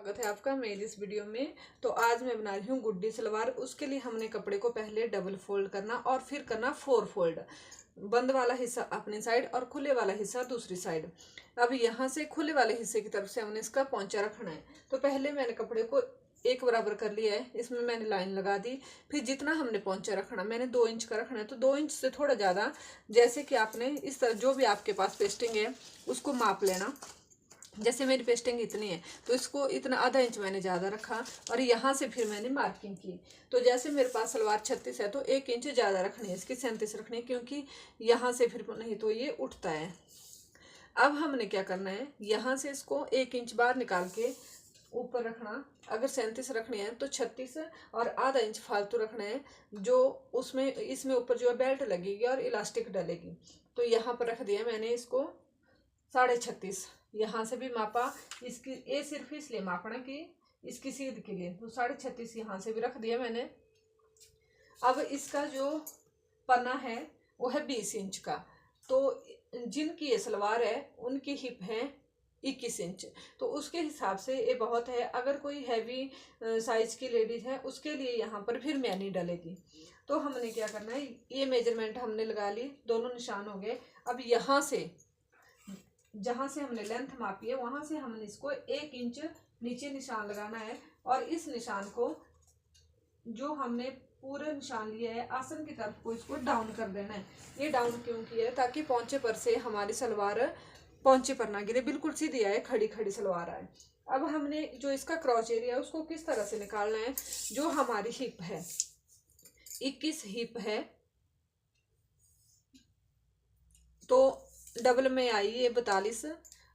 स्वागत है आपका मेरी इस वीडियो में। तो आज मैं बना रही हूँ गुड्डी सलवार। उसके लिए हमने कपड़े को पहले डबल फोल्ड करना और फिर करना 4 फोल्ड। बंद वाला हिस्सा अपनी साइड और खुले वाला हिस्सा दूसरी साइड। अब यहाँ से खुले वाले हिस्से की तरफ से हमने इसका पोंचा रखना है। तो पहले मैंने कपड़े को एक बराबर कर लिया है, इसमें मैंने लाइन लगा दी। फिर जितना हमने पोंचा रखना, मैंने 2 इंच का रखना है, तो 2 इंच से थोड़ा ज़्यादा, जैसे कि आपने इस तरह जो भी आपके पास पेस्टिंग है उसको माप लेना। जैसे मेरी पेस्टिंग इतनी है तो इसको इतना आधा इंच मैंने ज़्यादा रखा और यहाँ से फिर मैंने मार्किंग की। तो जैसे मेरे पास सलवार 36 है तो 1 इंच ज़्यादा रखनी है, इसकी 37 रखनी है, क्योंकि यहाँ से फिर नहीं तो ये उठता है। अब हमने क्या करना है, यहाँ से इसको 1 इंच बाहर निकाल के ऊपर रखना। अगर 37 रखनी है तो 36 और आधा इंच फालतू रखना है, जो उसमें इसमें ऊपर जो है बेल्ट लगेगी और इलास्टिक डलेगी। तो यहाँ पर रख दिया मैंने इसको 36.5। यहाँ से भी मापा, इसकी ये सिर्फ इसलिए मापना कि इसकी सीध के लिए, तो 36.5 यहाँ से भी रख दिया मैंने। अब इसका जो पन्ना है वो है 20 इंच का। तो जिनकी ये सलवार है उनकी हिप है 21 इंच, तो उसके हिसाब से ये बहुत है। अगर कोई हैवी साइज की लेडीज है उसके लिए यहाँ पर फिर मैनी डलेगी। तो हमने क्या करना है, ये मेजरमेंट हमने लगा ली, दोनों निशान हो गए। अब यहाँ से जहाँ से हमने लेंथ मापी है वहां से हमने इसको 1 इंच नीचे निशान लगाना है और इस निशान को जो हमने पूरे निशान लिया है आसन की तरफ को इसको डाउन कर देना है। ये डाउन क्यों किया है, ताकि पोंचे पर से हमारी सलवार पोंचे पर ना गिरे, बिल्कुल सीधी आए, खड़ी खड़ी सलवार आए। अब हमने जो इसका क्रॉच एरिया है उसको किस तरह से निकालना है, जो हमारी हिप है 21 हिप है, तो डबल में आई ये 42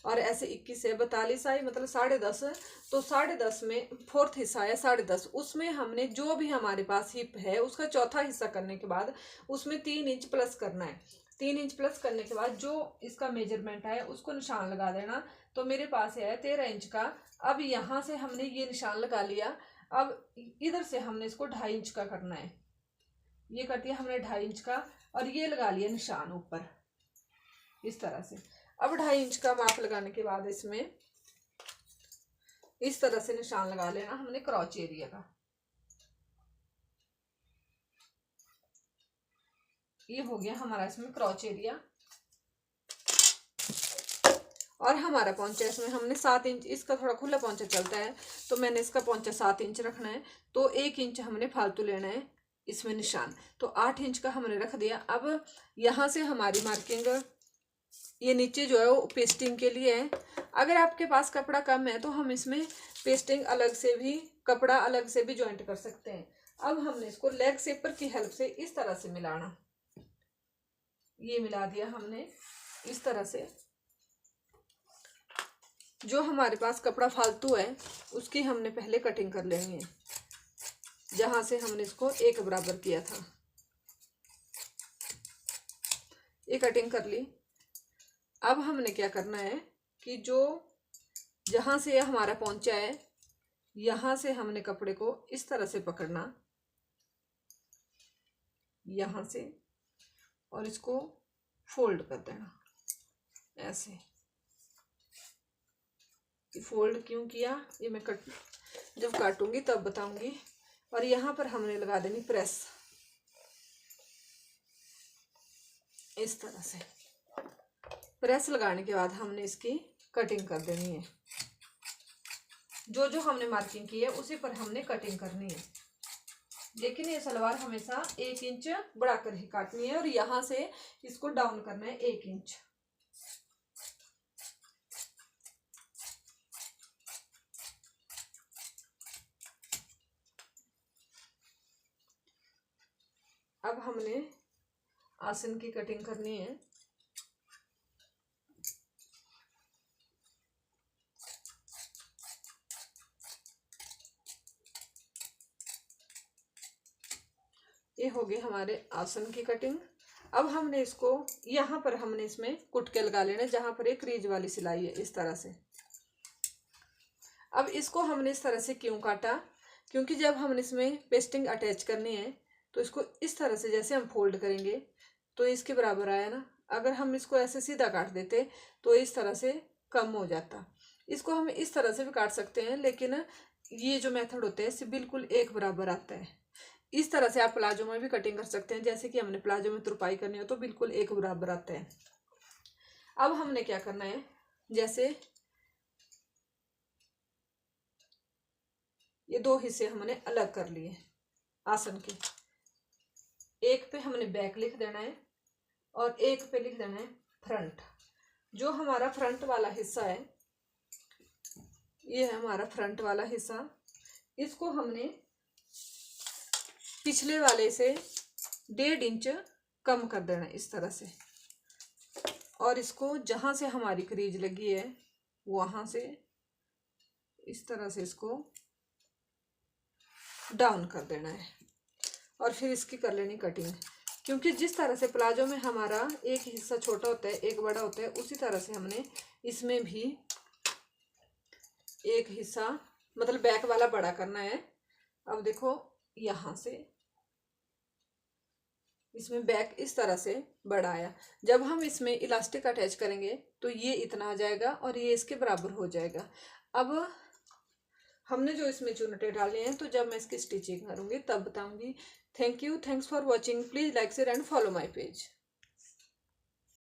और ऐसे 21 है, 42 आई, मतलब 10.5। तो 10.5 में 4th हिस्सा है 10.5, उसमें हमने जो भी हमारे पास हिप है उसका चौथा हिस्सा करने के बाद उसमें 3 इंच प्लस करना है। 3 इंच प्लस करने के बाद जो इसका मेजरमेंट है उसको निशान लगा देना। तो मेरे पास है 13 इंच का। अब यहाँ से हमने ये निशान लगा लिया। अब इधर से हमने इसको 2.5 इंच का करना है। ये कर दिया हमने 2.5 इंच का और ये लगा लिया निशान ऊपर इस तरह से। अब 2.5 इंच का माप लगाने के बाद इसमें इस तरह से निशान लगा लेना हमने क्रॉच एरिया का। ये हो गया हमारा इसमें क्रॉच एरिया। और हमारा पोंचा इसमें हमने 7 इंच, इसका थोड़ा खुला पोंचा चलता है तो मैंने इसका पोंचा 7 इंच रखना है। तो 1 इंच हमने फालतू लेना है इसमें निशान, तो 8 इंच का हमने रख दिया। अब यहाँ से हमारी मार्किंग, ये नीचे जो है वो पेस्टिंग के लिए है। अगर आपके पास कपड़ा कम है तो हम इसमें पेस्टिंग अलग से भी, कपड़ा अलग से भी ज्वाइंट कर सकते हैं। अब हमने इसको लेग शेपर की हेल्प से इस तरह से मिलाना। ये मिला दिया हमने इस तरह से। जो हमारे पास कपड़ा फालतू है उसकी हमने पहले कटिंग कर लेनी है, जहां से हमने इसको एक बराबर किया था। ये कटिंग कर ली। अब हमने क्या करना है कि जो जहां से हमारा पोंचा है यहां से हमने कपड़े को इस तरह से पकड़ना, यहां से, और इसको फोल्ड कर देना ऐसे। फोल्ड क्यों किया ये मैं जब काटूंगी तब बताऊंगी। और यहाँ पर हमने लगा देनी प्रेस इस तरह से। प्रेस लगाने के बाद हमने इसकी कटिंग कर देनी है। जो जो हमने मार्किंग की है उसी पर हमने कटिंग करनी है, लेकिन ये सलवार हमेशा 1 इंच बढ़ाकर ही काटनी है और यहाँ से इसको डाउन करना है 1 इंच। अब हमने आसन की कटिंग करनी है। ये हो गई हमारे आसन की कटिंग। अब हमने इसको यहाँ पर हमने इसमें कुटके लगा लेना, जहाँ पर एक क्रीज वाली सिलाई है इस तरह से। अब इसको हमने इस तरह से क्यों काटा, क्योंकि जब हम इसमें पेस्टिंग अटैच करनी है तो इसको इस तरह से जैसे हम फोल्ड करेंगे तो इसके बराबर आया ना। अगर हम इसको ऐसे सीधा काट देते तो इस तरह से कम हो जाता, इसको हम इस तरह से भी काट सकते हैं, लेकिन ये जो मेथड होता है इससे बिल्कुल एक बराबर आता है। इस तरह से आप प्लाजो में भी कटिंग कर सकते हैं, जैसे कि हमने प्लाजो में तुरपाई करनी हो तो बिल्कुल एक बराबर आता है। अब हमने क्या करना है, जैसे ये दो हिस्से हमने अलग कर लिए आसन के, एक पे हमने बैक लिख देना है और एक पे लिख देना है फ्रंट। जो हमारा फ्रंट वाला हिस्सा है, ये है हमारा फ्रंट वाला हिस्सा, इसको हमने पिछले वाले से 1.5 इंच कम कर देना है इस तरह से, और इसको जहां से हमारी क्रीज लगी है वहां से इस तरह से इसको डाउन कर देना है, और फिर इसकी कर लेनी कटिंग। क्योंकि जिस तरह से प्लाजो में हमारा एक हिस्सा छोटा होता है एक बड़ा होता है, उसी तरह से हमने इसमें भी एक हिस्सा मतलब बैक वाला बड़ा करना है। अब देखो यहाँ से इसमें बैक इस तरह से बड़ा आया, जब हम इसमें इलास्टिक अटैच करेंगे तो ये इतना आ जाएगा और ये इसके बराबर हो जाएगा। अब हमने जो इसमें चुनटे डाले हैं, तो जब मैं इसकी स्टिचिंग करूंगी तब बताऊंगी। Thank you, thanks for watching, please like share and follow my page.